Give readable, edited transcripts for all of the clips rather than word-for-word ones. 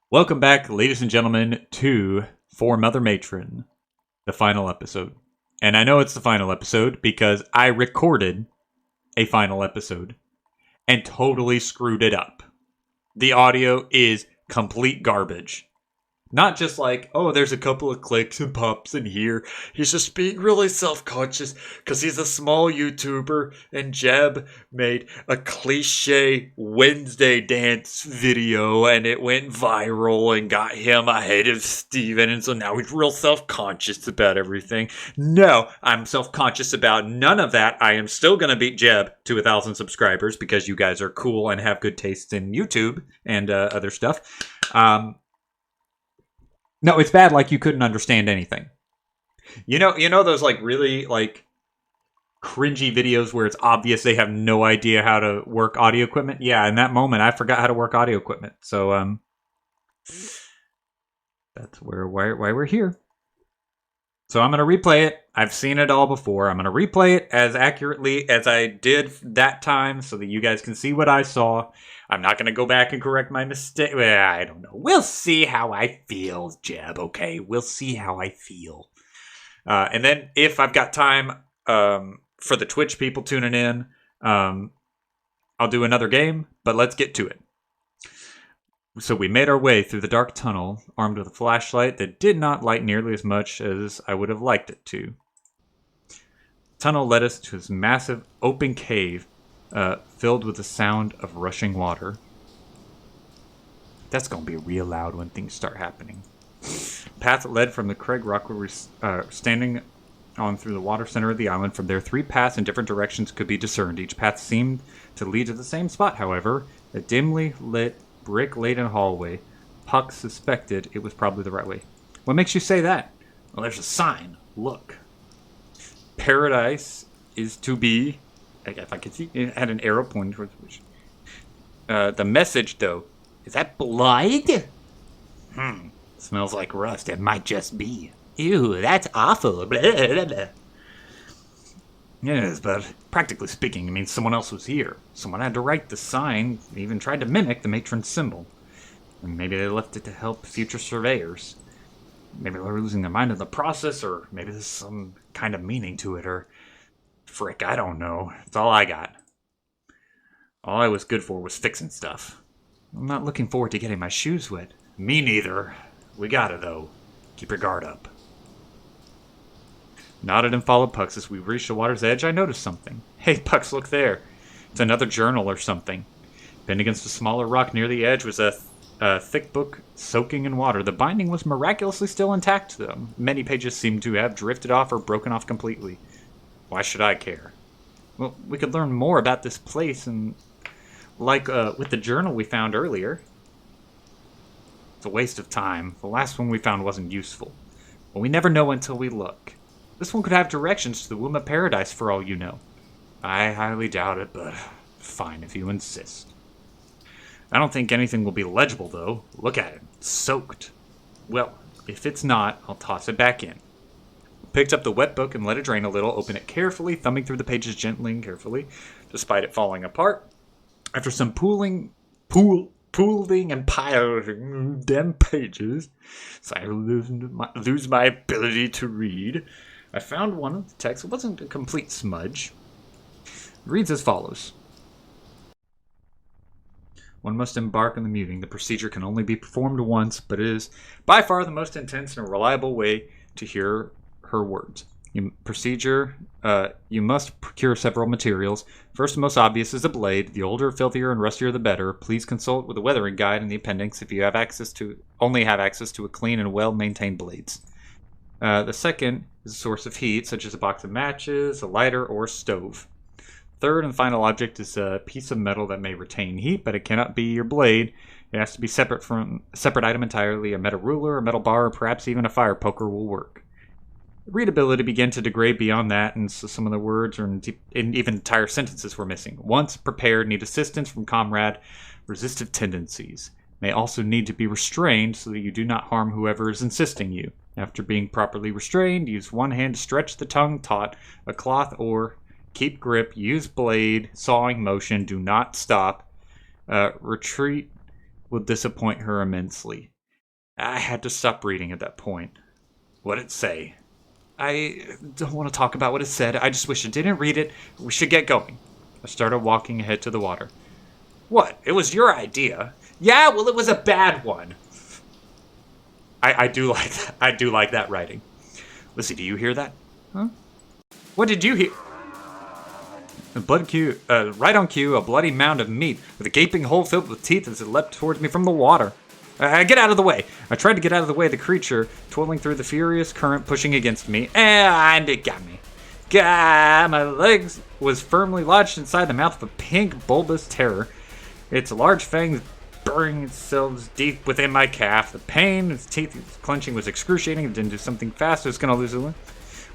Welcome back, ladies and gentlemen, to For Mother Matron, the final episode. And I know it's the final episode because I recorded a final episode and totally screwed it up. The audio is complete garbage. Not just like, oh, there's a couple of clicks and pops in here. He's just being really self-conscious because he's a small YouTuber and Jeb made a cliche Wednesday dance video and it went viral and got him ahead of Steven, and so now he's real self-conscious about everything. No, I'm self-conscious about none of that. I am still going to beat Jeb to 1,000 subscribers because you guys are cool and have good taste in YouTube and other stuff. No, it's bad like you couldn't understand anything. You know those like really like cringy videos where it's obvious they have no idea how to work audio equipment? Yeah, in that moment I forgot how to work audio equipment. So that's why we're here. So I'm going to replay it. I've seen it all before. I'm going to replay it as accurately as I did that time so that you guys can see what I saw. I'm not going to go back and correct my mistake. Well, I don't know. We'll see how I feel, Jeb, okay? We'll see how I feel. And then if I've got time for the Twitch people tuning in, I'll do another game, but let's get to it. So we made our way through the dark tunnel, armed with a flashlight that did not light nearly as much as I would have liked it to. The tunnel led us to this massive open cave filled with the sound of rushing water. That's going to be real loud when things start happening. The path that led from the Craig Rock where we were standing on through the water center of the island. From there, 3 paths in different directions could be discerned. Each path seemed to lead to the same spot, however, a dimly lit brick-laden hallway. Puck suspected it was probably the right way. What makes you say that? Well, there's a sign. Look. Paradise is to be... If I could see, it had an arrow pointing towards which. The message, though, is that blood? Smells like rust. It might just be. Ew, that's awful. Blah, blah, blah. Yes, but practically speaking, it means someone else was here. Someone had to write the sign, even tried to mimic the matron's symbol. And maybe they left it to help future surveyors. Maybe they're losing their mind in the process, or maybe there's some kind of meaning to it, or... Frick, I don't know. That's all I got. All I was good for was fixing stuff. I'm not looking forward to getting my shoes wet. Me neither. We gotta, though. Keep your guard up. Nodded and followed Pucks. As we reached the water's edge, I noticed something. Hey, Pucks, look there. It's another journal or something. Pinned against a smaller rock near the edge was a thick book soaking in water. The binding was miraculously still intact, though. Many pages seemed to have drifted off or broken off completely. Why should I care? Well, we could learn more about this place, and like with the journal we found earlier. It's a waste of time. The last one we found wasn't useful. But we never know until we look. This one could have directions to the Womb of Paradise for all you know. I highly doubt it, but fine if you insist. I don't think anything will be legible, though. Look at it. It's soaked. Well, if it's not, I'll toss it back in. Picked up the wet book and let it drain a little, opened it carefully, thumbing through the pages gently and carefully, despite it falling apart. After some pooling and piling them pages, so I lose my ability to read, I found one of the texts. It wasn't a complete smudge. It reads as follows. One must embark on the muting. The procedure can only be performed once, but it is by far the most intense and reliable way to hear her words. You must procure several materials. First and most obvious is a blade. The older, filthier, and rustier the better. Please consult with the weathering guide in the appendix if you only have access to a clean and well-maintained blades. The second is a source of heat, such as a box of matches, a lighter, or a stove. Third and final object is a piece of metal that may retain heat, but it cannot be your blade. It has to be separate item entirely. A metal ruler, a metal bar, or perhaps even a fire poker will work. Readability began to degrade beyond that, and so some of the words and even entire sentences were missing. Once prepared, need assistance from comrade. Resistive tendencies may also need to be restrained so that you do not harm whoever is insisting you. After being properly restrained, use one hand to stretch the tongue, taut a cloth, or keep grip. Use blade, sawing motion. Do not stop. Retreat will disappoint her immensely. I had to stop reading at that point. What'd it say? I don't want to talk about what it said. I just wish I didn't read it. We should get going. I started walking ahead to the water. What? It was your idea. Yeah, well, it was a bad one. I do like that. I do like that writing. Lizzie, do you hear that? Huh? What did you hear? Right on cue, a bloody mound of meat with a gaping hole filled with teeth as it leapt towards me from the water. Get out of the way. I tried to get out of the way of the creature, twirling through the furious current pushing against me, and it got me. My legs was firmly lodged inside the mouth of a pink, bulbous terror. Its large fangs burying themselves deep within my calf. The pain, its teeth clenching was excruciating. If I didn't do something fast, I was going to lose a limb.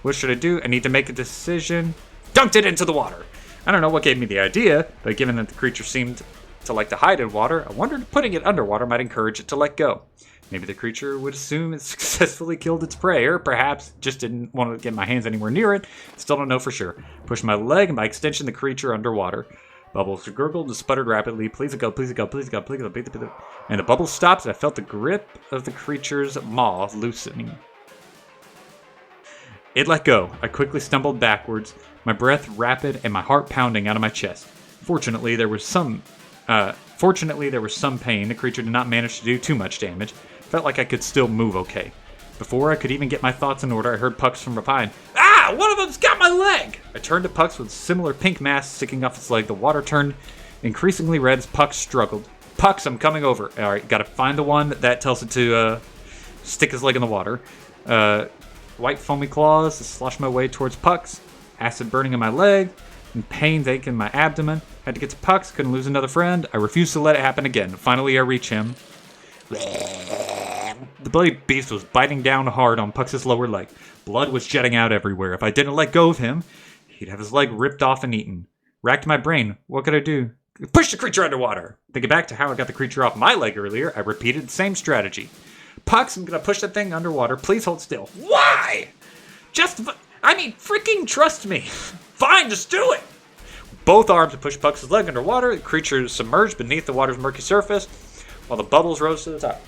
What should I do? I need to make a decision. Dunked it into the water. I don't know what gave me the idea, but given that the creature seemed to like to hide in water, I wondered if putting it underwater might encourage it to let go. Maybe the creature would assume it successfully killed its prey, or perhaps just didn't want to get my hands anywhere near it. Still don't know for sure. Pushed my leg and by extension the creature underwater. Bubbles gurgled and sputtered rapidly. Please go, please go, please go, please go, please go. And the bubbles stopped and I felt the grip of the creature's maw loosening. It let go. I quickly stumbled backwards, my breath rapid and my heart pounding out of my chest. Fortunately, there was some pain. The creature did not manage to do too much damage. Felt like I could still move okay. Before I could even get my thoughts in order, I heard Pucks from behind. Ah! One of them's got my leg! I turned to Pucks with similar pink mass sticking off its leg. The water turned increasingly red as Pucks struggled. Pucks, I'm coming over. Alright, gotta find the one that tells it to stick his leg in the water. White foamy claws to slosh my way towards Pucks. Acid burning in my leg. And pains aching in my abdomen. Had to get to Pucks, couldn't lose another friend. I refused to let it happen again. Finally, I reach him. The bloody beast was biting down hard on Pucks' lower leg. Blood was jetting out everywhere. If I didn't let go of him, he'd have his leg ripped off and eaten. Racked my brain. What could I do? Push the creature underwater. Thinking back to how I got the creature off my leg earlier, I repeated the same strategy. Pucks, I'm gonna push that thing underwater. Please hold still. Why? Freaking trust me. Fine, just do it. Both arms pushed Pucks' leg underwater. The creature submerged beneath the water's murky surface, while the bubbles rose to the top.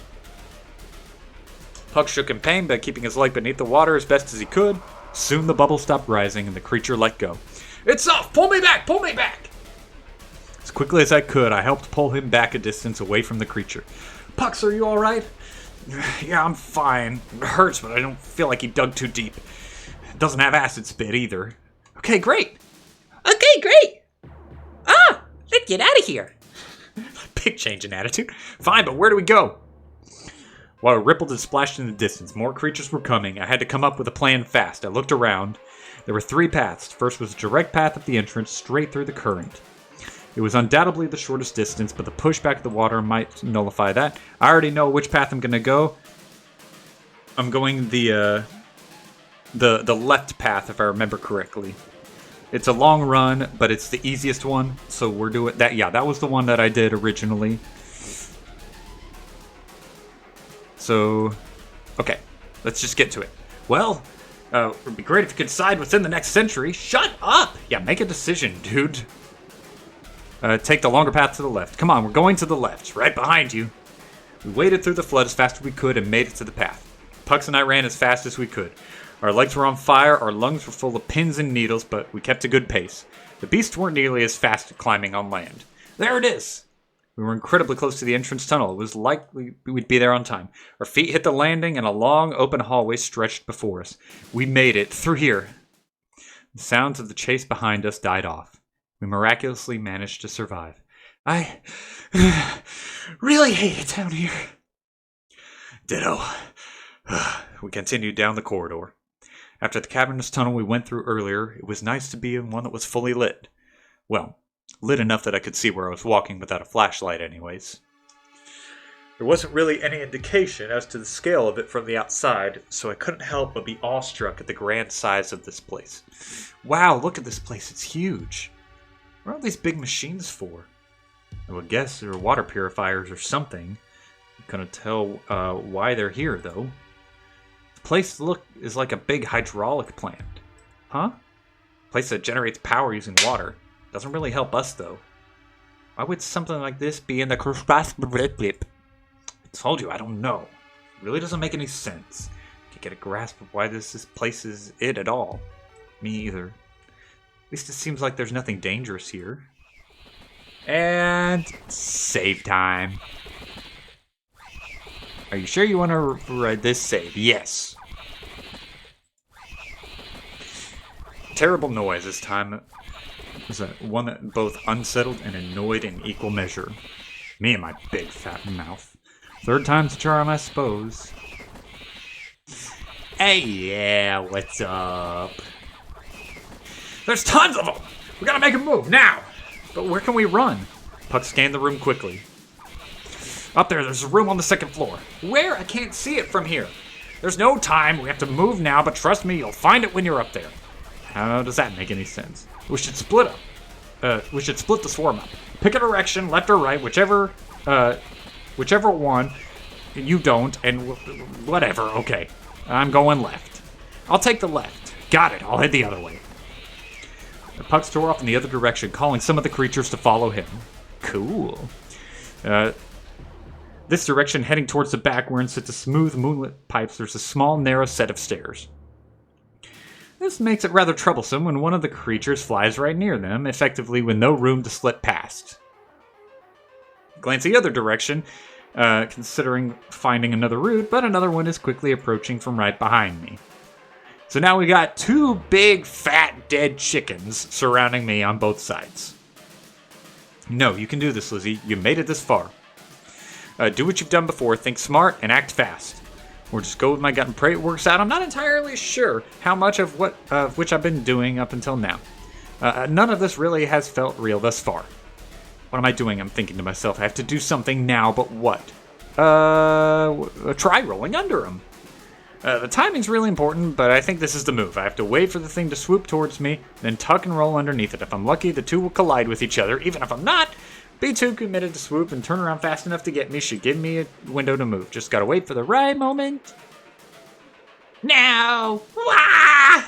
Puck shook in pain by keeping his leg beneath the water as best as he could. Soon the bubbles stopped rising and the creature let go. It's off! Pull me back! Pull me back! As quickly as I could, I helped pull him back a distance away from the creature. Pucks, are you alright? Yeah, I'm fine. It hurts, but I don't feel like he dug too deep. It doesn't have acid spit either. Okay, great! Let's get out of here! Big change in attitude. Fine, but where do we go? Water rippled and splashed in the distance. More creatures were coming. I had to come up with a plan fast. I looked around. There were 3 paths. First was a direct path up the entrance, straight through the current. It was undoubtedly the shortest distance, but the pushback of the water might nullify that. I already know which path I'm going to go. I'm going the left path, if I remember correctly. It's a long run, but it's the easiest one, so we're doing that. Yeah, that was the one that I did originally. So, okay, let's just get to it. Well, it would be great if you could decide within the next century. Shut up! Yeah, make a decision, dude. Take the longer path to the left. Come on, we're going to the left. It's right behind you. We waded through the flood as fast as we could and made it to the path. Pucks and I ran as fast as we could. Our legs were on fire, our lungs were full of pins and needles, but we kept a good pace. The beasts weren't nearly as fast at climbing on land. There it is! We were incredibly close to the entrance tunnel. It was likely we'd be there on time. Our feet hit the landing and a long, open hallway stretched before us. We made it through here. The sounds of the chase behind us died off. We miraculously managed to survive. I really hate it down here. Ditto. We continued down the corridor. After the cavernous tunnel we went through earlier, it was nice to be in one that was fully lit. Well, lit enough that I could see where I was walking without a flashlight anyways. There wasn't really any indication as to the scale of it from the outside, so I couldn't help but be awestruck at the grand size of this place. Wow, look at this place, it's huge. What are all these big machines for? I would guess they're water purifiers or something. I couldn't tell why they're here, though. The place is like a big hydraulic plant. Huh? A place that generates power using water. Doesn't really help us, though. Why would something like this be in the I told you, I don't know. Really doesn't make any sense. Can't get a grasp of why this place is it at all. Me either. At least it seems like there's nothing dangerous here. And save time. Are you sure you want to write this save? Yes. Terrible noise this time. Was one that both unsettled and annoyed in equal measure. Me and my big fat mouth. Third time's a charm, I suppose. Hey, yeah, what's up? There's tons of them! We gotta make a move, now! But where can we run? Puck scanned the room quickly. Up there's a room on the second floor. Where? I can't see it from here. There's no time, we have to move now, but trust me, you'll find it when you're up there. How does that make any sense? We should split up. We should split the swarm up. Pick a direction, left or right, whichever one. You don't, and whatever, okay. I'm going left. I'll take the left. Got it, I'll head the other way. The Pucks tore off in the other direction, calling some of the creatures to follow him. Cool. This direction, heading towards the back, where instead of smooth moonlit pipes, there's a small, narrow set of stairs. This makes it rather troublesome when one of the creatures flies right near them, effectively with no room to slip past. Glance the other direction, considering finding another route, but another one is quickly approaching from right behind me. So now we got two big, fat, dead chickens surrounding me on both sides. No, you can do this, Lizzie. You made it this far. Do what you've done before, think smart, and act fast. Or just go with my gut and pray it works out. I'm not entirely sure how much of which I've been doing up until now. None of this really has felt real thus far. What am I doing? I'm thinking to myself. I have to do something now, but what? Try rolling under him. The timing's really important, but I think this is the move. I have to wait for the thing to swoop towards me, then tuck and roll underneath it. If I'm lucky, the two will collide with each other. Even if I'm not, be too committed to swoop and turn around fast enough to get me should give me a window to move. Just gotta wait for the right moment. Now! Wah!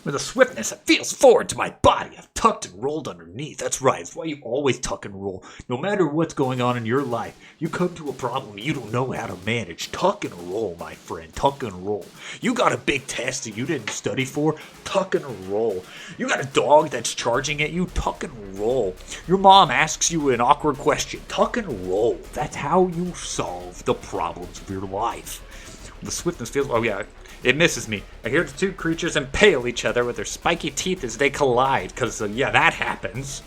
With a swiftness that feels forward to my body, I've tucked and rolled underneath. That's right, it's why you always tuck and roll. No matter what's going on in your life, you come to a problem you don't know how to manage. Tuck and roll, my friend, tuck and roll. You got a big test that you didn't study for, tuck and roll. You got a dog that's charging at you, tuck and roll. Your mom asks you an awkward question, tuck and roll. That's how you solve the problems of your life. The swiftness feels, oh yeah, it misses me. I hear the two creatures impale each other with their spiky teeth as they collide, because, yeah, that happens.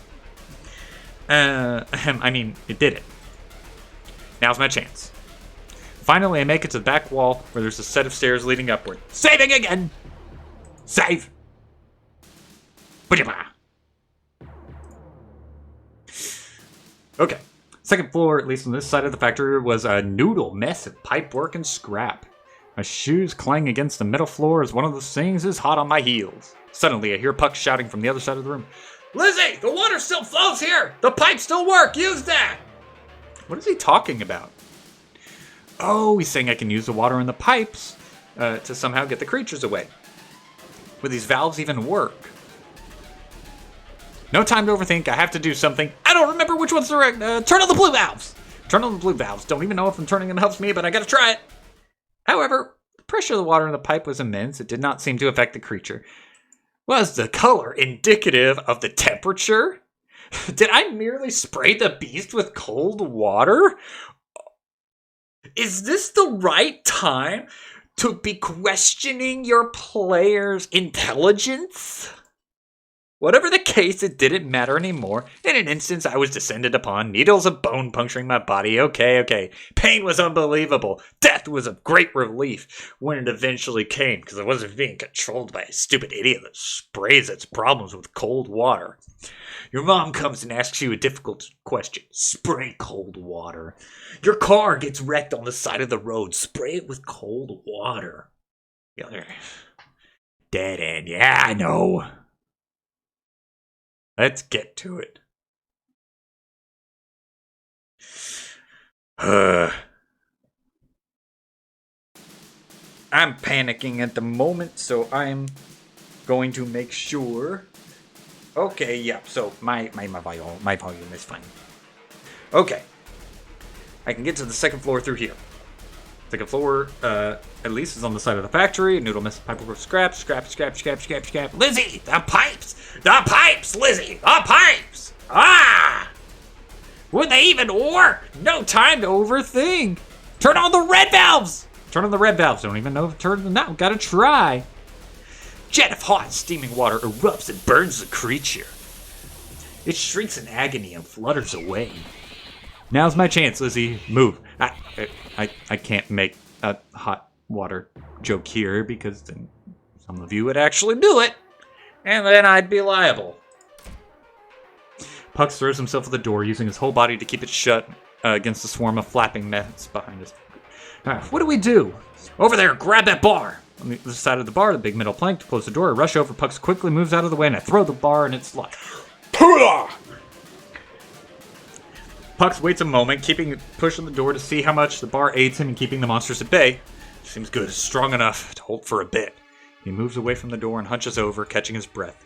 I mean, it did it. Now's my chance. Finally, I make it to the back wall where there's a set of stairs leading upward. Saving again! Save! Okay. Second floor, at least on this side of the factory, was a noodle mess of pipework and scrap. My shoes clang against the metal floor as one of those things is hot on my heels. Suddenly, I hear Puck shouting from the other side of the room. Lizzie, the water still flows here! The pipes still work! Use that! What is he talking about? Oh, he's saying I can use the water in the pipes to somehow get the creatures away. Will these valves even work? No time to overthink. I have to do something. I don't remember which one's direct. Turn on the blue valves! Turn on the blue valves. Don't even know if I'm turning them helps me, but I gotta try it. However, the pressure of the water in the pipe was immense. It did not seem to affect the creature. Was the color indicative of the temperature? Did I merely spray the beast with cold water? Is this the right time to be questioning your player's intelligence? Whatever the case, it didn't matter anymore. In an instant, I was descended upon, needles of bone puncturing my body. Okay. Pain was unbelievable. Death was a great relief when it eventually came, because I wasn't being controlled by a stupid idiot that sprays its problems with cold water. Your mom comes and asks you a difficult question. Spray cold water. Your car gets wrecked on the side of the road. Spray it with cold water. Dead end. Yeah, I know. Let's get to it. I'm panicking at the moment, so I'm going to make sure. Okay, yeah, so my volume is fine. Okay. I can get to the second floor through here. Second floor, at least is on the side of the factory. Noodle misses pipe over scrap. Lizzie, the pipes! The pipes, Lizzie! The pipes! Ah! Would they even work? No time to overthink. Turn on the red valves! Turn on the red valves. Don't even know if to turn them out. Gotta try. Jet of hot, steaming water erupts and burns the creature. It shrieks in agony and flutters away. Now's my chance, Lizzie. Move. I can't make a hot water joke here because then some of you would actually do it, and then I'd be liable. Pucks throws himself at the door, using his whole body to keep it shut against the swarm of flapping nets behind us. What do we do? Over there, grab that bar! On the other side of the bar, the big metal plank to close the door. I rush over, Pucks quickly moves out of the way, and I throw the bar in its slot. Pucks waits a moment, pushing the door to see how much the bar aids him in keeping the monsters at bay. Seems good, strong enough to hold for a bit. He moves away from the door and hunches over, catching his breath.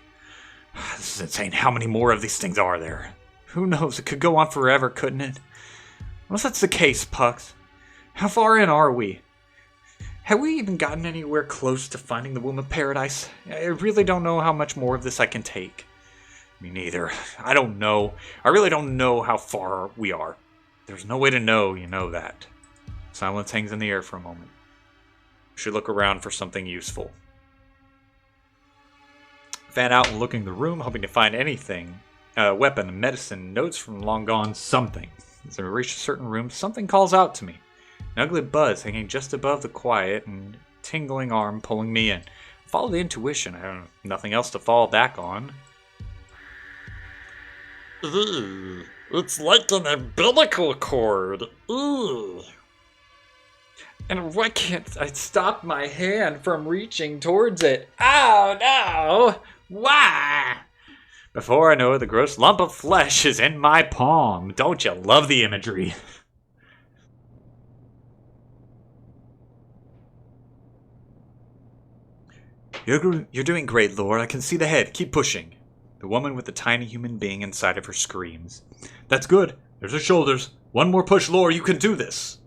This is insane. How many more of these things are there? Who knows? It could go on forever, couldn't it? Unless that's the case, Pucks. How far in are we? Have we even gotten anywhere close to finding the womb of paradise? I really don't know how much more of this I can take. Me neither. I don't know. I really don't know how far we are. There's no way to know, you know that. Silence hangs in the air for a moment. We should look around for something useful. Fan out looking the room, hoping to find anything. Weapon, medicine, notes from long gone, something. As I reach a certain room, something calls out to me. An ugly buzz hanging just above the quiet and tingling arm pulling me in. Follow the intuition. I have nothing else to fall back on. Ew, it's like an umbilical cord. Ew. And why can't I stop my hand from reaching towards it? Oh no! Why? Before I know it, the gross lump of flesh is in my palm. Don't you love the imagery? You're doing great, Lord. I can see the head. Keep pushing. The woman with the tiny human being inside of her screams. That's good. There's her shoulders. One more push, Lord. You can do this.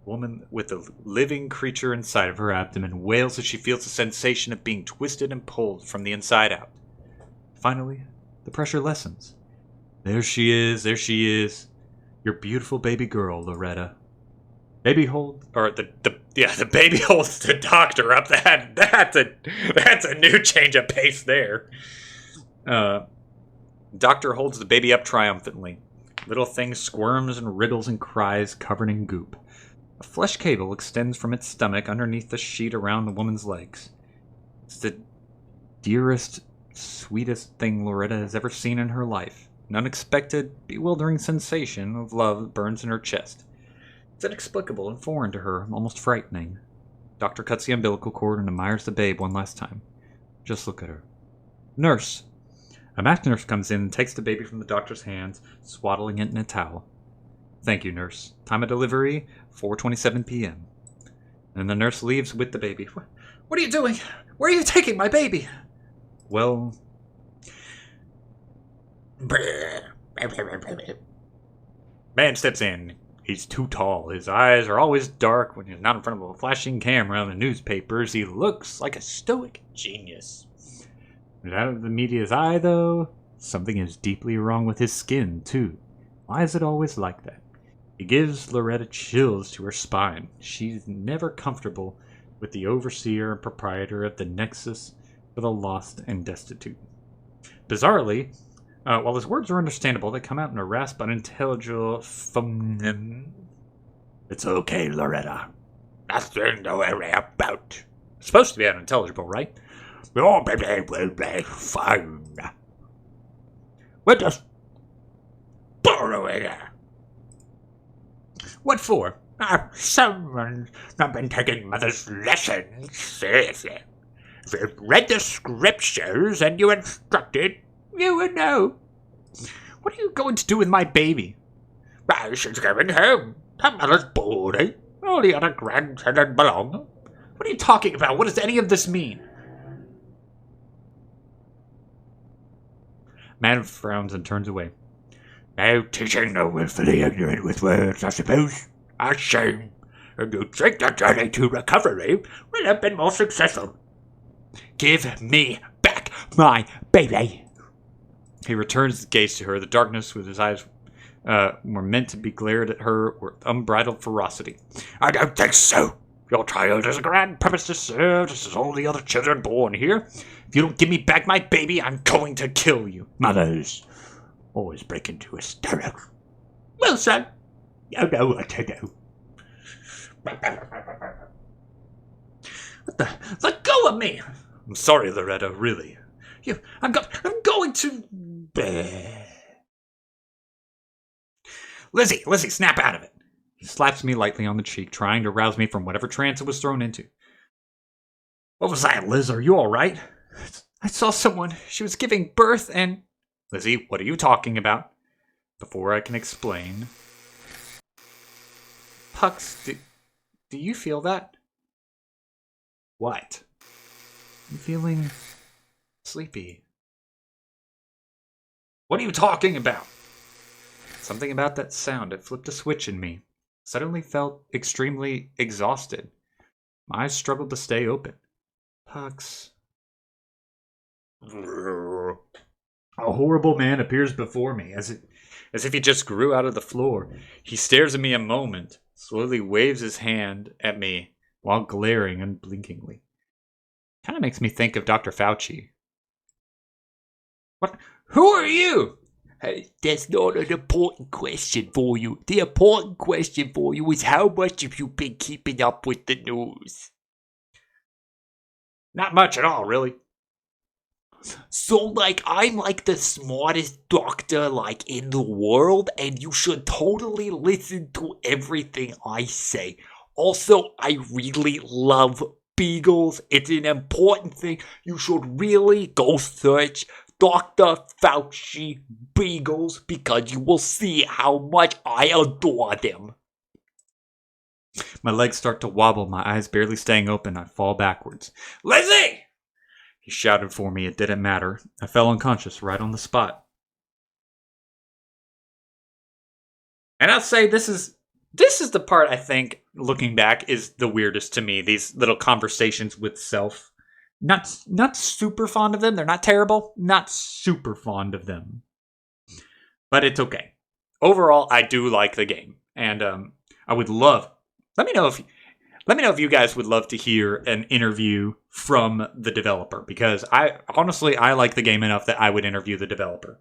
The woman with the living creature inside of her abdomen wails as she feels the sensation of being twisted and pulled from the inside out. Finally, the pressure lessens. There she is. There she is. Your beautiful baby girl, Loretta. The baby holds the doctor up. That's a new change of pace there. Doctor holds the baby up triumphantly. Little thing squirms and wriggles and cries, covered in goop. A flesh cable extends from its stomach underneath the sheet around the woman's legs. It's the dearest, sweetest thing Loretta has ever seen in her life. An unexpected, bewildering sensation of love burns in her chest. It's inexplicable and foreign to her, almost frightening. Doctor cuts the umbilical cord and admires the babe one last time. Just look at her. Nurse. A masked nurse comes in and takes the baby from the doctor's hands, swaddling it in a towel. Thank you, nurse. Time of delivery, 4:27 p.m. And the nurse leaves with the baby. What are you doing? Where are you taking my baby? Well... Man steps in. He's too tall. His eyes are always dark when he's not in front of a flashing camera on the newspapers. He looks like a stoic genius. Out of the media's eye, though, something is deeply wrong with his skin, too. Why is it always like that? It gives Loretta chills to her spine. She's never comfortable with the overseer and proprietor of the Nexus for the Lost and Destitute. Bizarrely, while his words are understandable, they come out in a rasp, unintelligible phoneme. It's okay, Loretta. Nothing to worry about. It's supposed to be unintelligible, right? Your baby will be fine. We're just borrowing her. What for? Someone's not been taking Mother's lessons seriously. If you read the scriptures and you instructed, you would know. What are you going to do with my baby? Well, she's going home. Her mother's boarding. All the other grandchildren belong. What are you talking about? What does any of this mean? Man frowns and turns away. No teaching the willfully ignorant with words, I suppose. A shame. and you think the journey to recovery will have been more successful. Give me back my baby. He returns his gaze to her. The darkness with his eyes were meant to be glared at her with unbridled ferocity. I don't think so. Your child has a grand purpose to serve, just as all the other children born here. If you don't give me back my baby, I'm going to kill you. Mothers always break into hysterics. Well, son, you know what to do. What the? Let go of me! I'm sorry, Loretta, really. I'm going to... Lizzie, snap out of it. He slaps me lightly on the cheek, trying to rouse me from whatever trance it was thrown into. What was that, Liz? Are you all right? I saw someone. She was giving birth and... Lizzie, what are you talking about? Before I can explain... Pucks, do you feel that? What? I'm feeling sleepy. What are you talking about? Something about that sound. It flipped a switch in me. Suddenly felt extremely exhausted. My eyes struggled to stay open. Pucks. A horrible man appears before me, as if he just grew out of the floor. He stares at me a moment, slowly waves his hand at me while glaring unblinkingly. Kind of makes me think of Dr. Fauci. What? Who are you? Hey, that's not an important question for you. The important question for you is how much have you been keeping up with the news? Not much at all, really. So, like, I'm like the smartest doctor, like, in the world, and you should totally listen to everything I say. Also, I really love beagles. It's an important thing. You should really go search Dr. Fauci beagles because you will see how much I adore them. My legs start to wobble, my eyes barely staying open. I fall backwards. Lizzie! He shouted for me. It didn't matter. I fell unconscious right on the spot. And I'll say this is the part I think, looking back, is the weirdest to me. These little conversations with self. Not super fond of them. They're not terrible. Not super fond of them. But it's okay. Overall, I do like the game. And I would love... Let me know if you guys would love to hear an interview from the developer. Because I like the game enough that I would interview the developer.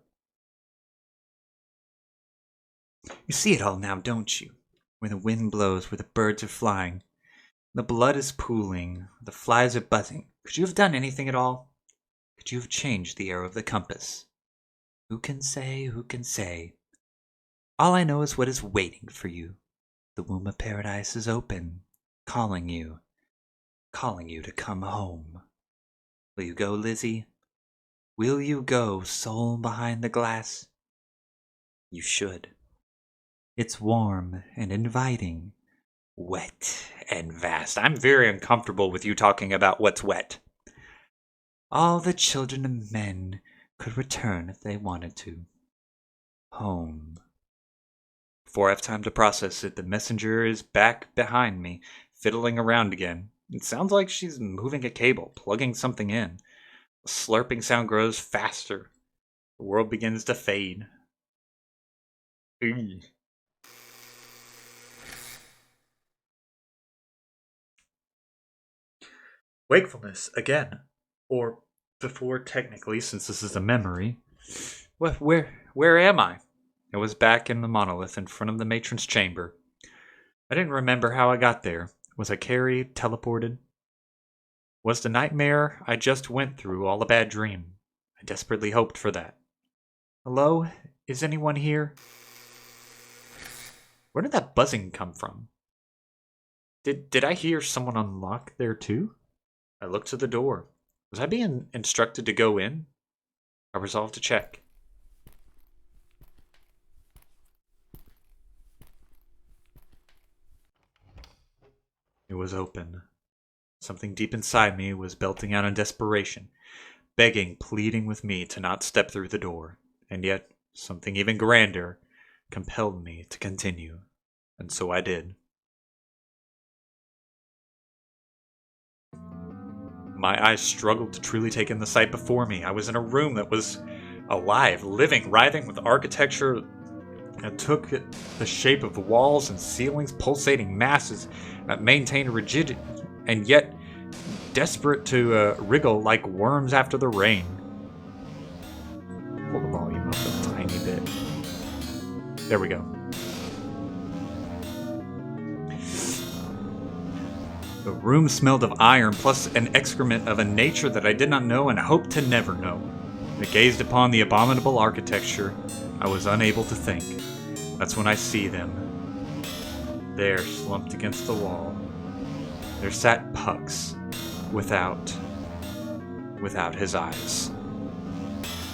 You see it all now, don't you? Where the wind blows, where the birds are flying. The blood is pooling, the flies are buzzing. Could you have done anything at all? Could you have changed the arrow of the compass? Who can say, who can say? All I know is what is waiting for you. The womb of paradise is open, calling you to come home. Will you go, Lizzie? Will you go, soul behind the glass? You should. It's warm and inviting. Wet and vast. I'm very uncomfortable with you talking about what's wet. All the children of men could return if they wanted to. Home. Before I have time to process it, the messenger is back behind me, fiddling around again. It sounds like she's moving a cable, plugging something in. The slurping sound grows faster. The world begins to fade. Eey. Wakefulness again, or before technically, since this is a memory. Where am I? I was back in the monolith in front of the matron's chamber. I didn't remember how I got there. Was I carried, teleported? Was the nightmare I just went through all a bad dream? I desperately hoped for that. Hello? Is anyone here? Where did that buzzing come from? Did I hear someone unlock there too? I looked to the door. Was I being instructed to go in? I resolved to check. It was open. Something deep inside me was belting out in desperation, begging, pleading with me to not step through the door. And yet, something even grander compelled me to continue. And so I did. My eyes struggled to truly take in the sight before me. I was in a room that was alive, living, writhing with architecture that took the shape of walls and ceilings, pulsating masses that maintained rigidity, and yet desperate to wriggle like worms after the rain. Pull the volume up a tiny bit. There we go. The room smelled of iron, plus an excrement of a nature that I did not know and hoped to never know. I gazed upon the abominable architecture. I was unable to think. That's when I see them. There, slumped against the wall, there sat Pucks, without his eyes.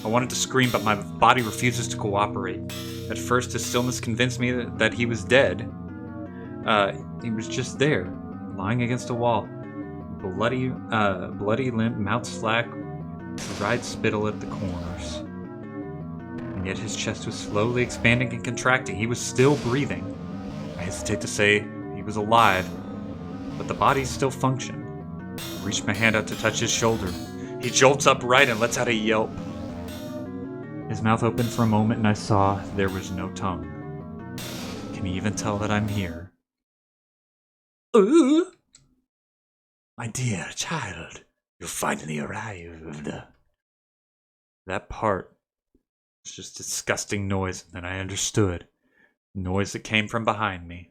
I wanted to scream, but my body refuses to cooperate. At first, his stillness convinced me that he was dead. He was just there, lying against a wall. Bloody limp, mouth slack, dried spittle at the corners. And yet his chest was slowly expanding and contracting. He was still breathing. I hesitate to say he was alive, but the body still functioned. I reached my hand out to touch his shoulder. He jolts upright and lets out a yelp. His mouth opened for a moment and I saw there was no tongue. Can he even tell that I'm here? My dear child, you finally arrived. That part was just disgusting noise, and then I understood. Noise that came from behind me.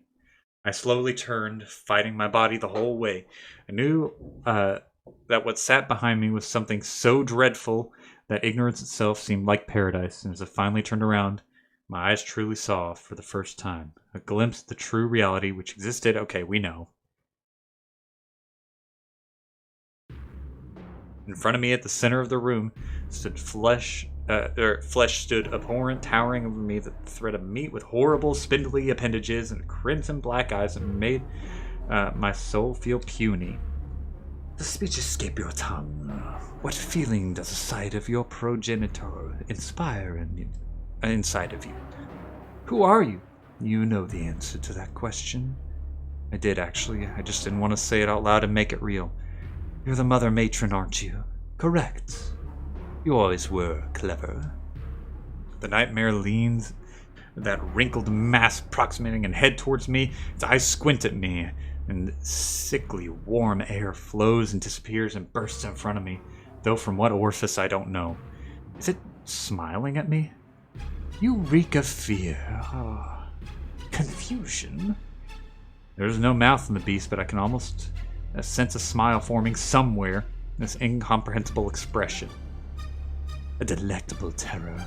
I slowly turned, fighting my body the whole way. I knew that what sat behind me was something so dreadful that ignorance itself seemed like paradise, and as I finally turned around, my eyes truly saw, for the first time, a glimpse of the true reality which existed. Okay, we know. In front of me, at the center of the room, stood flesh stood abhorrent, towering over me, the thread of meat with horrible, spindly appendages and crimson black eyes that made my soul feel puny. The speech escape your tongue. What feeling does the sight of your progenitor inspire inside of you? Who are you? You know the answer to that question. I did, actually. I just didn't want to say it out loud and make it real. You're the mother matron, aren't you? Correct. You always were clever. The nightmare leans, that wrinkled mass approximating and head towards me. Its eyes squint at me, and sickly warm air flows and disappears and bursts in front of me, though from what orifice I don't know. Is it smiling at me? You reek of fear. Confusion. There's no mouth in the beast, but I can almost sense a smile forming somewhere, this incomprehensible expression. A delectable terror,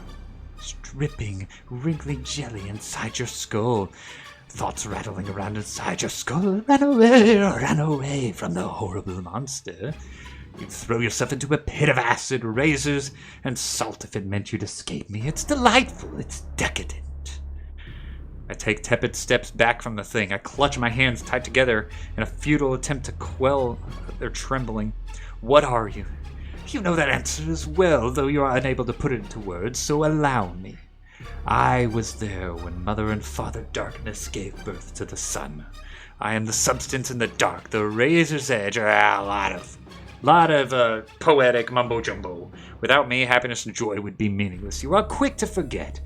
stripping wrinkly jelly inside your skull. Thoughts rattling around inside your skull. Run away from the horrible monster. You'd throw yourself into a pit of acid, razors, and salt if it meant you'd escape me. It's delightful. It's decadent. I take tepid steps back from the thing. I clutch my hands tight together in a futile attempt to quell their trembling. What are you? You know that answer as well, though you are unable to put it into words, so allow me. I was there when Mother and Father Darkness gave birth to the sun. I am the substance in the dark, the razor's edge, a lot of poetic mumbo-jumbo. Without me, happiness and joy would be meaningless. You are quick to forget,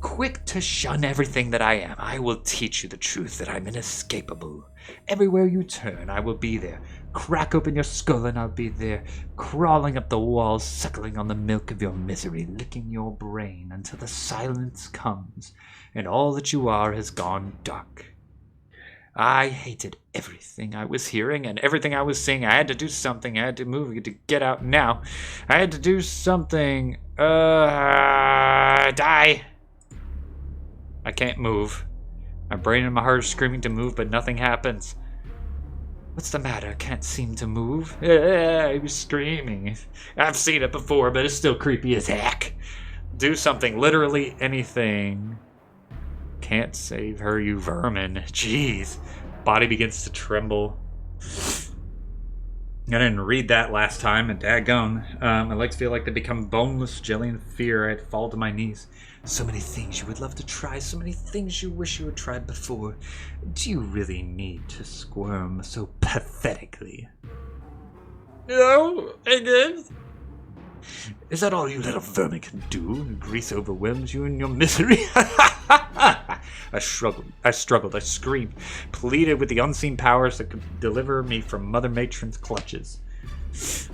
quick to shun everything that I am. I will teach you the truth that I'm inescapable. Everywhere you turn, I will be there. Crack open your skull and I'll be there, crawling up the walls, suckling on the milk of your misery, licking your brain until the silence comes and all that you are has gone dark. I hated everything I was hearing and everything I was seeing. I had to do something. I had to move to get out now. I had to do something. Die. I can't move. My brain and my heart are screaming to move, but nothing happens. What's the matter? I can't seem to move. I was screaming. I've seen it before, but it's still creepy as heck. Do something. Literally anything. Can't save her, you vermin. Jeez. Body begins to tremble. I didn't read that last time, and daggone. My legs feel like they become boneless jelly in fear. I'd fall to my knees. So many things you would love to try, so many things you wish you had tried before. Do you really need to squirm so pathetically? No, I did. Is that all you little vermin can do? Grease overwhelms you in your misery? I struggled, I screamed, pleaded with the unseen powers that could deliver me from Mother Matron's clutches.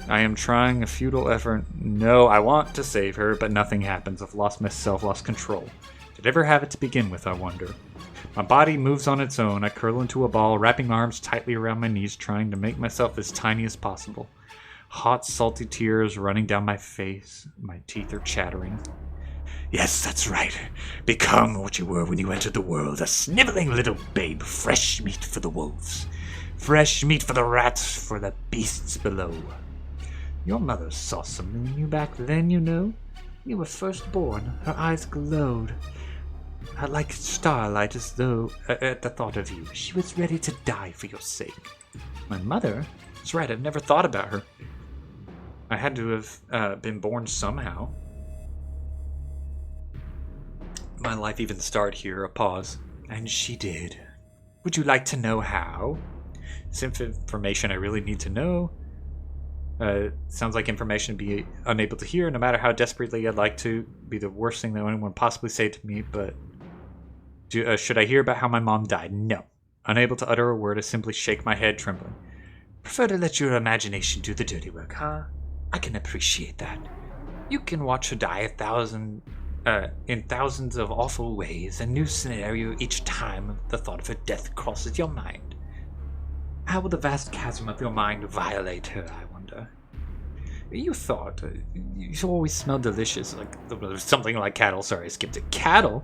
I am trying a futile effort. No, I want to save her, but nothing happens. I've lost myself, lost control. Did I ever have it to begin with, I wonder? My body moves on its own. I curl into a ball, wrapping my arms tightly around my knees, trying to make myself as tiny as possible. Hot, salty tears running down my face. My teeth are chattering. Yes, that's right. Become what you were when you entered the world. A sniveling little babe. Fresh meat for the wolves. Fresh meat for the rats, for the beasts below. Your mother saw something in you back then, you know. You were first born. Her eyes glowed. Like starlight, as though, at the thought of you, she was ready to die for your sake. My mother? That's right, I've never thought about her. I had to have been born somehow. My life even started here, a pause. And she did. Would you like to know how? Some information I really need to know. Sounds like information to be unable to hear, no matter how desperately I'd like to. Be the worst thing that anyone possibly say to me, but... should I hear about how my mom died? No. Unable to utter a word, I simply shake my head, trembling. Prefer to let your imagination do the dirty work, huh? I can appreciate that. You can watch her die in thousands of awful ways, a new scenario each time the thought of her death crosses your mind. How will the vast chasm of your mind violate her, I wonder? You thought, you always smell delicious, like something like cattle. Sorry, I skipped it. Cattle?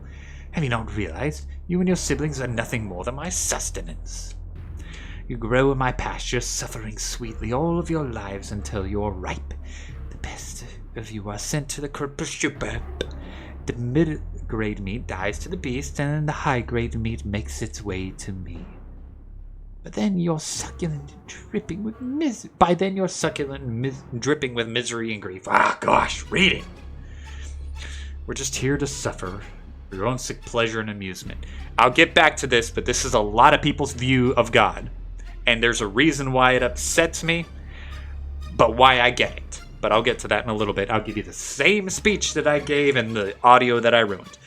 Have you not realized? You and your siblings are nothing more than my sustenance. You grow in my pasture, suffering sweetly all of your lives until you're ripe. The best of you are sent to the super. The mid-grade meat dies to the beast, and the high-grade meat makes its way to me. But then you're succulent, dripping with misery. By then you're succulent, dripping with misery and grief. Ah, gosh, read it. We're just here to suffer for your own sick pleasure and amusement. I'll get back to this, but this is a lot of people's view of God. And there's a reason why it upsets me, but why I get it. But I'll get to that in a little bit. I'll give you the same speech that I gave in the audio that I ruined.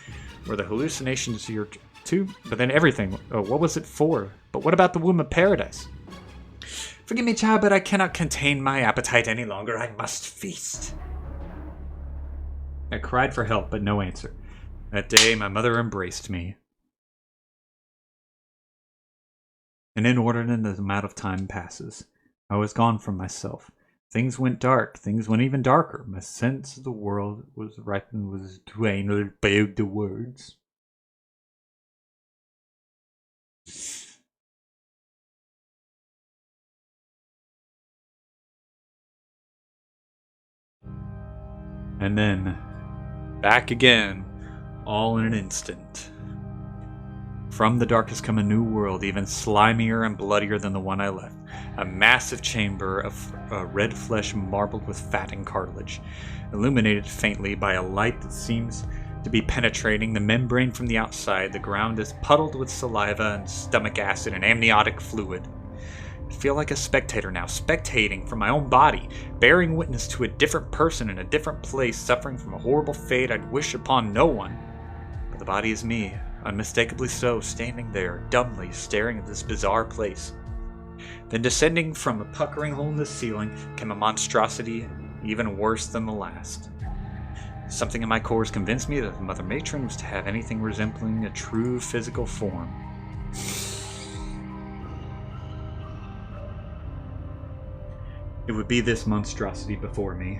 Were the hallucinations here too? But then everything. Oh, what was it for? But what about the womb of paradise? Forgive me, child, but I cannot contain my appetite any longer. I must feast. I cried for help, but no answer. That day, my mother embraced me. An inordinate amount of time passes. I was gone from myself. Things went dark. Things went even darker. My sense of the world was ripened with twain obeyed the words. And then, back again, all in an instant. From the dark has come a new world, even slimier and bloodier than the one I left. A massive chamber of red flesh marbled with fat and cartilage, illuminated faintly by a light that seems to be penetrating the membrane from the outside. The ground is puddled with saliva and stomach acid and amniotic fluid. I feel like a spectator now, spectating from my own body, bearing witness to a different person in a different place, suffering from a horrible fate I'd wish upon no one. But the body is me, unmistakably so, standing there, dumbly staring at this bizarre place. Then descending from a puckering hole in the ceiling came a monstrosity even worse than the last. Something in my core convinced me that Mother Matron was to have anything resembling a true physical form. It would be this monstrosity before me.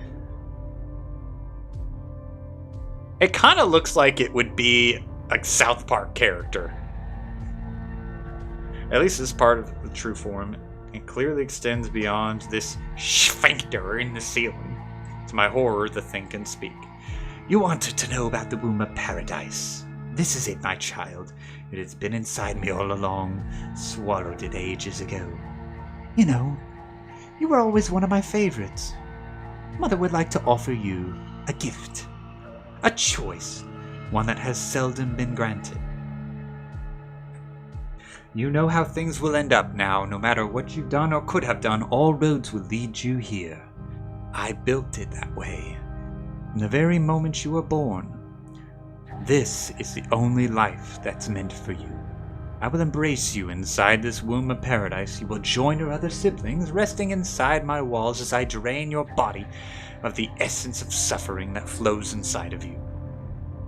It kind of looks like it would be a South Park character. At least this part of the true form, and clearly extends beyond this sphincter in the ceiling. To my horror, the thing can speak. You wanted to know about the womb of paradise. This is it, my child. It has been inside me all along. Swallowed it ages ago. You know, you were always one of my favorites. Mother would like to offer you a gift. A choice. One that has seldom been granted. You know how things will end up now. No matter what you've done or could have done, all roads will lead you here. I built it that way. From the very moment you were born. This is the only life that's meant for you. I will embrace you inside this womb of paradise. You will join your other siblings, resting inside my walls as I drain your body of the essence of suffering that flows inside of you.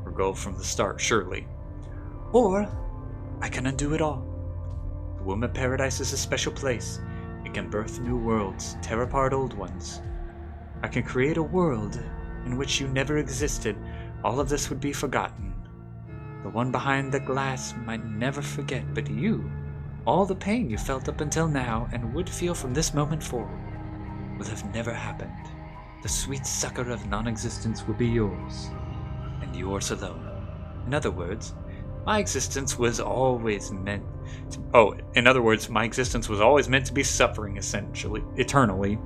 Or go from the start, surely. Or I can undo it all. The womb of paradise is a special place. It can birth new worlds, tear apart old ones. I can create a world in which you never existed. All of this would be forgotten. The one behind the glass might never forget, but you, all the pain you felt up until now and would feel from this moment forward, will have never happened. The sweet succor of non-existence will be yours, and yours alone. In other words, my existence was always meant to be suffering, essentially, eternally,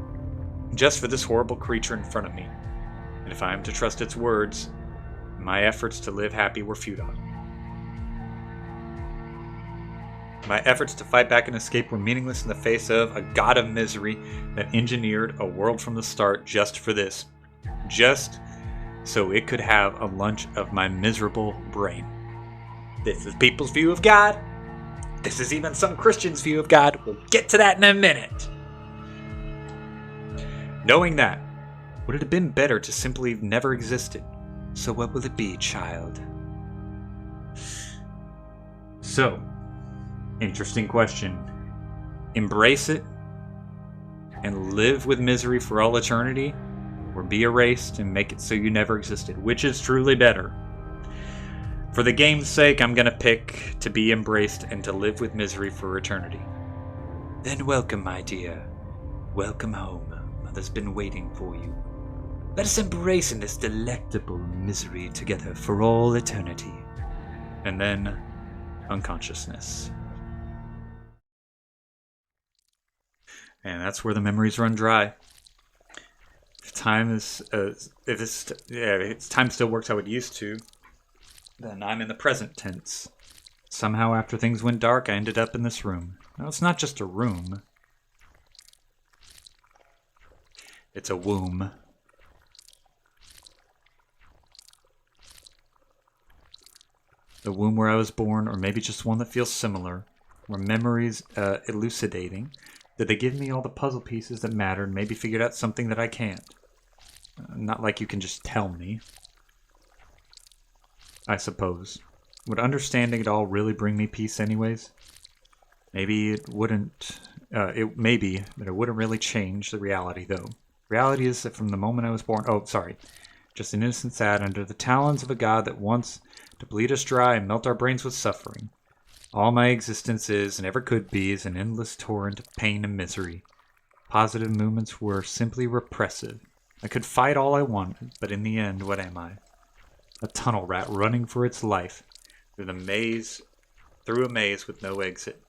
just for this horrible creature in front of me. And if I am to trust its words, my efforts to live happy were futile. My efforts to fight back and escape were meaningless in the face of a god of misery that engineered a world from the start just for this. Just so it could have a lunch of my miserable brain. This is people's view of God. This is even some Christians' view of God. We'll get to that in a minute. Knowing that, would it have been better to simply have never existed? So what will it be, child? So, interesting question. Embrace it and live with misery for all eternity, or be erased and make it so you never existed? Which is truly better? For the game's sake, I'm gonna pick to be embraced and to live with misery for eternity. Then welcome, my dear. Welcome home. Mother's been waiting for you. Let us embrace in this delectable misery together for all eternity. And then, unconsciousness. And that's where the memories run dry. If time still works how it used to, then I'm in the present tense. Somehow after things went dark, I ended up in this room. Now, it's not just a room. It's a womb. The womb where I was born, or maybe just one that feels similar, where memories elucidating, that they give me all the puzzle pieces that matter and maybe figured out something that I can't. Not like you can just tell me. I suppose. Would understanding it all really bring me peace anyways? Maybe it wouldn't. But it wouldn't really change the reality, though. Reality is that from the moment I was born... Oh, sorry. Just an innocent sad under the talons of a god that wants to bleed us dry and melt our brains with suffering. All my existence is, and ever could be, is an endless torrent of pain and misery. Positive moments were simply repressive. I could fight all I wanted, but in the end, what am I? A tunnel rat running for its life through a maze with no exit.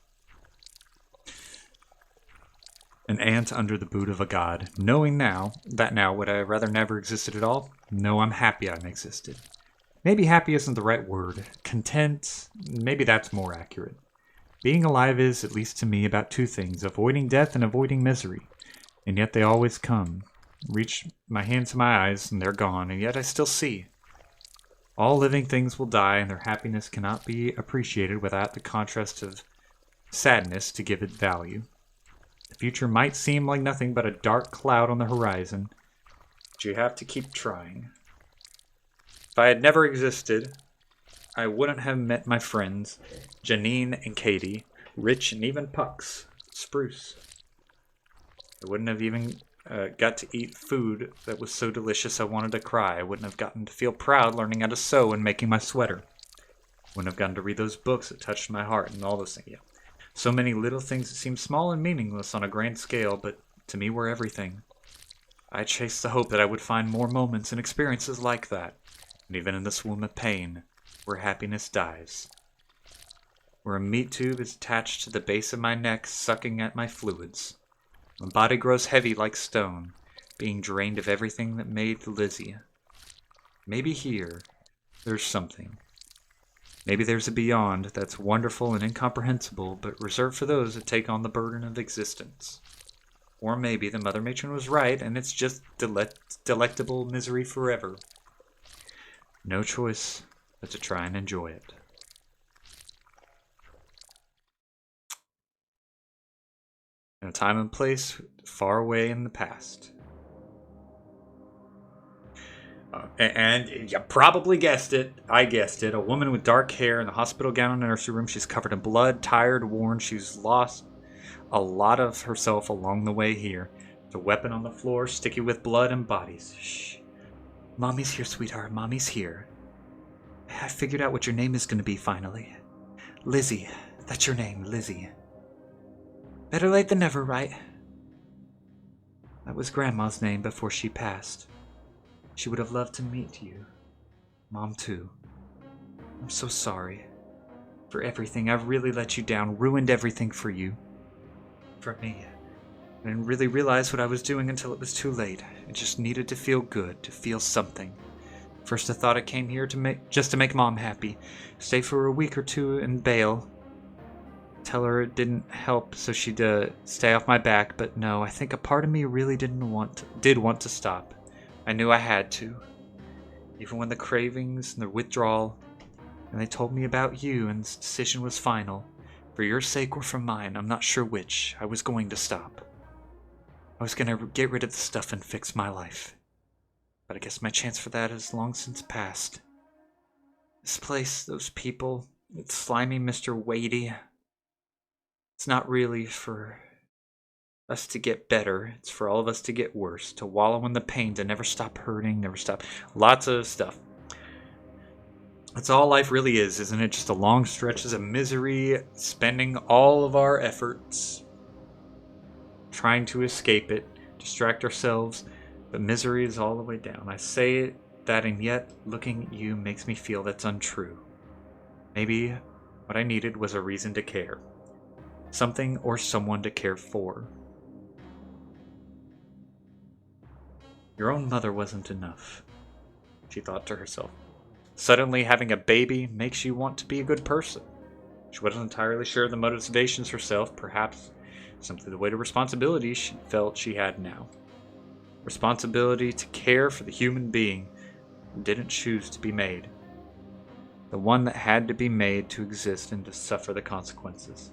An ant under the boot of a god. Knowing now, would I rather never existed at all? No, I'm happy I existed. Maybe happy isn't the right word. Content, maybe that's more accurate. Being alive is, at least to me, about two things: avoiding death and avoiding misery. And yet they always come. Reach my hand to my eyes and they're gone, and yet I still see. All living things will die, and their happiness cannot be appreciated without the contrast of sadness to give it value. The future might seem like nothing but a dark cloud on the horizon, but you have to keep trying. If I had never existed, I wouldn't have met my friends, Janine and Katie, Rich and even Pucks, Spruce. I wouldn't have even got to eat food that was so delicious I wanted to cry. I wouldn't have gotten to feel proud learning how to sew and making my sweater. Wouldn't have gotten to read those books that touched my heart and all those things. Yeah. So many little things that seem small and meaningless on a grand scale, but to me were everything. I chased the hope that I would find more moments and experiences like that. And even in this womb of pain, where happiness dies. Where a meat tube is attached to the base of my neck, sucking at my fluids. My body grows heavy like stone, being drained of everything that made Lizzie. Maybe here, there's something. Maybe there's a beyond that's wonderful and incomprehensible, but reserved for those that take on the burden of existence. Or maybe the Mother Matron was right, and it's just delectable misery forever. No choice but to try and enjoy it. In a time and place far away in the past. And you probably guessed it. I guessed it. A woman with dark hair in the hospital gown in the nursery room. She's covered in blood, tired, worn. She's lost a lot of herself along the way here. The weapon on the floor, sticky with blood and bodies. Shh. Mommy's here, sweetheart. Mommy's here. I figured out what your name is going to be finally. Lizzie. That's your name, Lizzie. Better late than never, right? That was Grandma's name before she passed. She would have loved to meet you. Mom, too. I'm so sorry. For everything. I've really let you down. Ruined everything for you. For me. I didn't really realize what I was doing until it was too late. I just needed to feel good. To feel something. First I thought I came here just to make Mom happy. Stay for a week or two and bail. Tell her it didn't help so she'd stay off my back. But no, I think a part of me really did want to stop. I knew I had to. Even when the cravings and the withdrawal, and they told me about you and the decision was final. For your sake or for mine, I'm not sure which, I was going to stop. I was going to get rid of the stuff and fix my life. But I guess my chance for that has long since passed. This place, those people, it's slimy Mr. Wadey. It's not really for us to get better. It's for all of us to get worse. To wallow in the pain, to never stop hurting, never stop. Lots of stuff. That's all life really is, isn't it? Just a long stretches of misery, spending all of our efforts trying to escape it, distract ourselves, but misery is all the way down. I say that, and yet looking at you makes me feel that's untrue. Maybe what I needed was a reason to care. Something or someone to care for. Your own mother wasn't enough, she thought to herself. Suddenly having a baby makes you want to be a good person. She wasn't entirely sure of the motivations herself, perhaps simply the weight of responsibility she felt she had now. Responsibility to care for the human being who didn't choose to be made. The one that had to be made to exist and to suffer the consequences.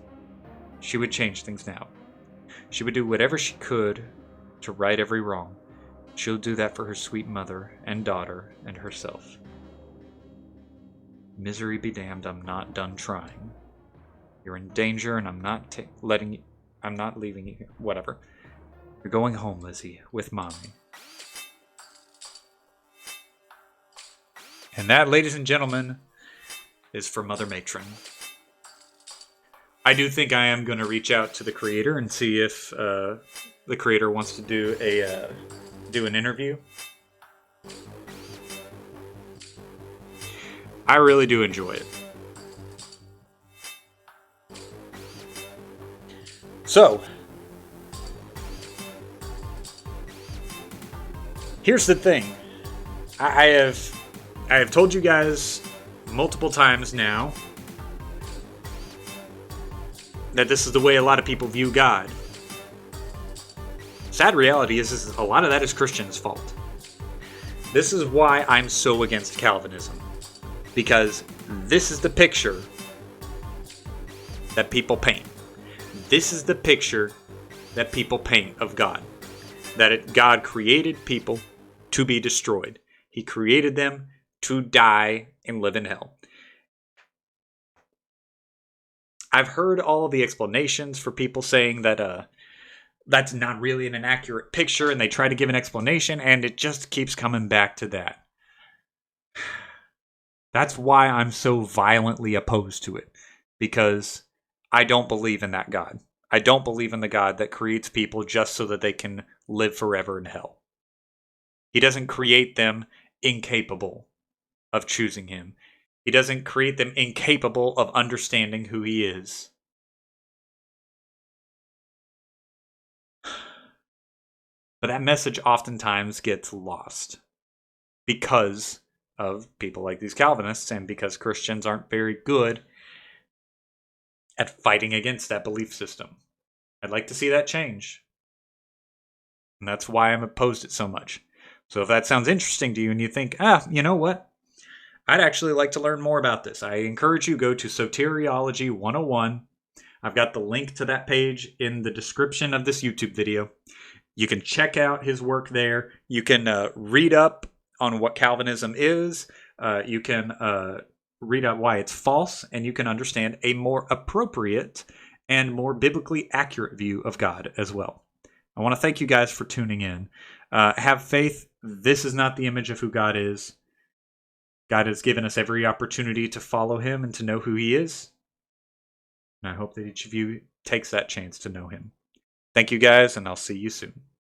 She would change things now. She would do whatever she could to right every wrong. She'll do that for her sweet mother and daughter and herself. Misery be damned, I'm not done trying. You're in danger and I'm not leaving you here. Whatever. You're going home, Lizzie, with Mommy. And that, ladies and gentlemen, is for Mother Matron. I do think I am going to reach out to the creator and see if the creator wants to do an interview. I really do enjoy it. So, here's the thing. I have told you guys multiple times now that this is the way a lot of people view God. Sad reality is a lot of that is Christians' fault. This is why I'm so against Calvinism. Because this is the picture that people paint. This is the picture that people paint of God. That God created people to be destroyed. He created them to die and live in hell. I've heard all the explanations for people saying that that's not really an accurate picture, and they try to give an explanation, and it just keeps coming back to that. That's why I'm so violently opposed to it, because I don't believe in that God. I don't believe in the God that creates people just so that they can live forever in hell. He doesn't create them incapable of choosing him. He doesn't create them incapable of understanding who he is. But that message oftentimes gets lost because of people like these Calvinists, and because Christians aren't very good at fighting against that belief system. I'd like to see that change. And that's why I'm opposed to it so much. So if that sounds interesting to you and you think, you know what? I'd actually like to learn more about this. I encourage you go to Soteriology 101. I've got the link to that page in the description of this YouTube video. You can check out his work there. You can read up on what Calvinism is. You can read up why it's false, and you can understand a more appropriate and more biblically accurate view of God as well. I want to thank you guys for tuning in. Have faith. This is not the image of who God is. God has given us every opportunity to follow him and to know who he is. And I hope that each of you takes that chance to know him. Thank you guys, and I'll see you soon.